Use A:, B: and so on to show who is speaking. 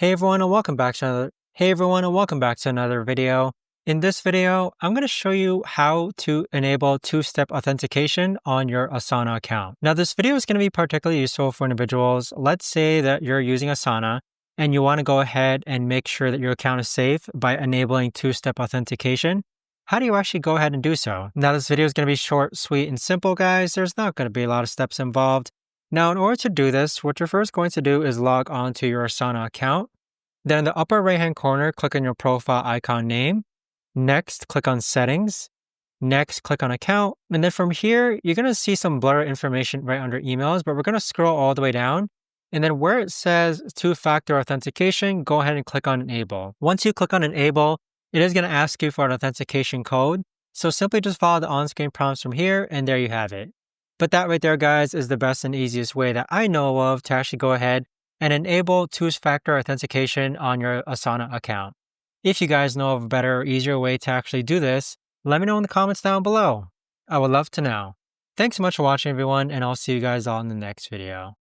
A: Hey everyone and welcome back to another video. In this video, I'm going to show you how to enable two-step authentication on your Asana account. Now, this video is going to be particularly useful for individuals. Let's say that you're using Asana and you want to go ahead and make sure that your account is safe by enabling two-step authentication. How do you actually go ahead and do so? Now, this video is going to be short, sweet, and simple, guys. There's not going to be a lot of steps involved. Now, in order to do this, what you're first going to do is log on to your Asana account. Then in the upper right-hand corner, click on your profile icon name. Next, click on Settings. Next, click on Account. And then from here, you're going to see some blurry information right under Emails, but we're going to scroll all the way down. And then where it says two-factor authentication, go ahead and click on Enable. Once you click on Enable, it is going to ask you for an authentication code. So simply just follow the on-screen prompts from here, and there you have it. But that right there, guys, is the best and easiest way that I know of to actually go ahead and enable two-factor authentication on your Asana account. If you guys know of a better or easier way to actually do this, let me know in the comments down below. I would love to know. Thanks so much for watching, everyone, and I'll see you guys all in the next video.